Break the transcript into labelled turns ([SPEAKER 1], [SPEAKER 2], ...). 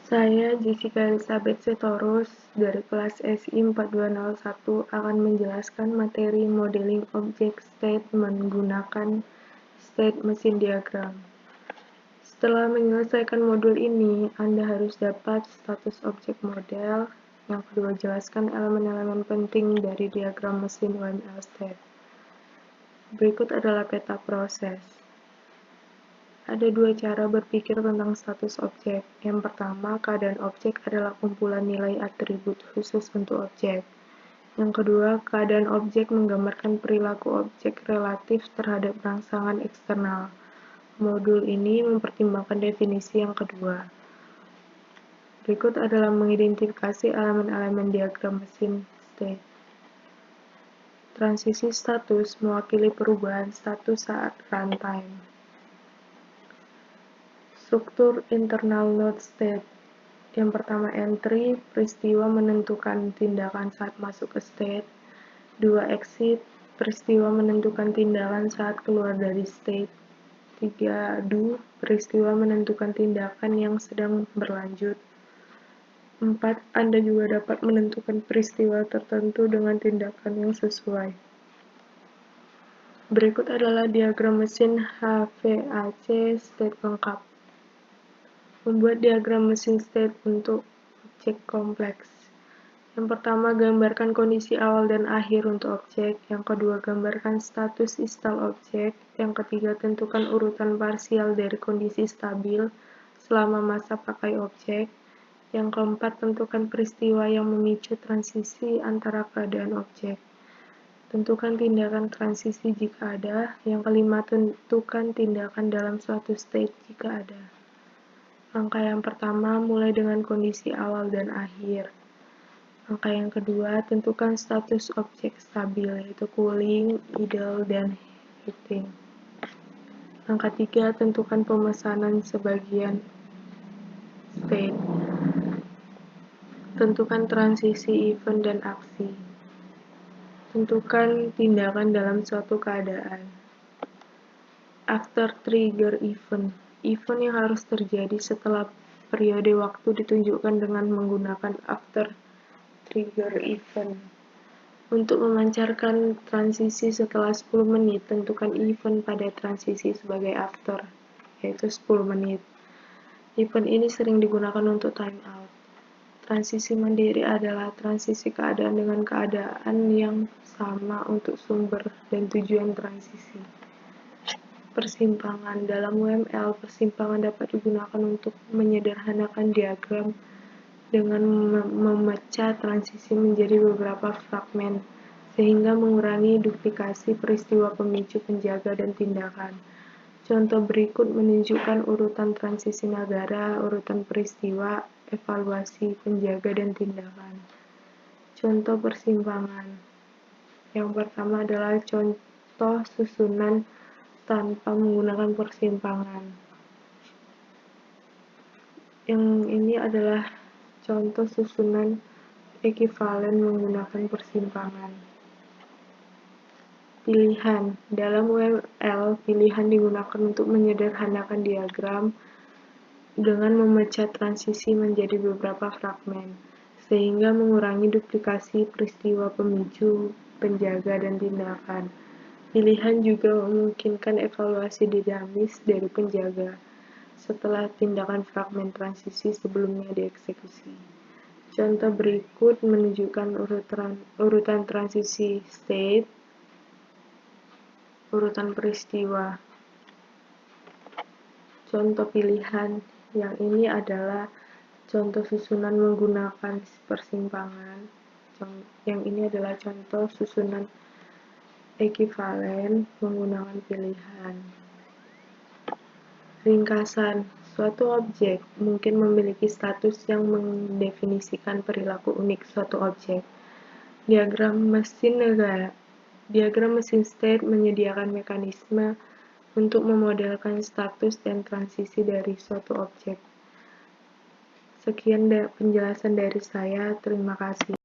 [SPEAKER 1] Saya, Jessica Elizabeth Sitorus, dari kelas SI 4201 akan menjelaskan materi modeling objek state menggunakan state machine diagram. Setelah menyelesaikan modul ini, Anda harus dapat status objek model. Yang kedua, jelaskan elemen-elemen penting dari diagram mesin UML state. Berikut adalah peta proses. Ada dua cara berpikir tentang status objek. Yang pertama, keadaan objek adalah kumpulan nilai atribut khusus untuk objek. Yang kedua, keadaan objek menggambarkan perilaku objek relatif terhadap rangsangan eksternal. Modul ini mempertimbangkan definisi yang kedua. Berikut adalah mengidentifikasi elemen-elemen diagram mesin state. Transisi status mewakili perubahan status saat runtime. Struktur internal node state. Yang pertama, entry, peristiwa menentukan tindakan saat masuk ke state. 2. Exit, peristiwa menentukan tindakan saat keluar dari state. 3. Do, peristiwa menentukan tindakan yang sedang berlanjut. 4. Anda juga dapat menentukan peristiwa tertentu dengan tindakan yang sesuai. Berikut adalah diagram mesin HVAC state lengkap. Membuat diagram mesin state untuk objek kompleks. Yang pertama, gambarkan kondisi awal dan akhir untuk objek. Yang kedua, gambarkan status install objek. Yang ketiga, tentukan urutan parsial dari kondisi stabil selama masa pakai objek. Yang keempat, tentukan peristiwa yang memicu transisi antara keadaan objek. Tentukan tindakan transisi jika ada. Yang kelima, tentukan tindakan dalam suatu state jika ada. Langkah yang pertama, mulai dengan kondisi awal dan akhir. Langkah yang kedua, tentukan status objek stabil, yaitu cooling, idle, dan heating. Langkah 3, tentukan pemesanan sebagian state. Tentukan transisi event dan aksi. Tentukan tindakan dalam suatu keadaan. After trigger event. Event yang harus terjadi setelah periode waktu ditunjukkan dengan menggunakan after trigger event. Untuk memancarkan transisi setelah 10 menit, tentukan event pada transisi sebagai after, yaitu 10 menit. Event ini sering digunakan untuk timeout. Transisi mandiri adalah transisi keadaan dengan keadaan yang sama untuk sumber dan tujuan transisi. Persimpangan. Dalam UML, persimpangan dapat digunakan untuk menyederhanakan diagram dengan memecah transisi menjadi beberapa fragmen, sehingga mengurangi duplikasi peristiwa pemicu, penjaga, dan tindakan. Contoh berikut menunjukkan urutan transisi negara, urutan peristiwa, evaluasi, penjaga, dan tindakan. Contoh persimpangan. Yang pertama adalah contoh susunan tanpa menggunakan persimpangan. Yang ini adalah contoh susunan ekivalen menggunakan persimpangan. Pilihan. Dalam UML, pilihan digunakan untuk menyederhanakan diagram dengan memecah transisi menjadi beberapa fragmen, sehingga mengurangi duplikasi peristiwa pemicu, penjaga, dan tindakan. Pilihan juga memungkinkan evaluasi dinamis dari penjaga setelah tindakan fragmen transisi sebelumnya dieksekusi. Contoh berikut menunjukkan urutan transisi state, urutan peristiwa. Contoh pilihan. Yang ini adalah contoh susunan menggunakan persimpangan. Yang ini adalah contoh susunan ekivalen menggunakan pilihan. Ringkasan. Suatu objek mungkin memiliki status yang mendefinisikan perilaku unik suatu objek. Diagram mesin state menyediakan mekanisme untuk memodelkan status dan transisi dari suatu objek. Sekian penjelasan dari saya. Terima kasih.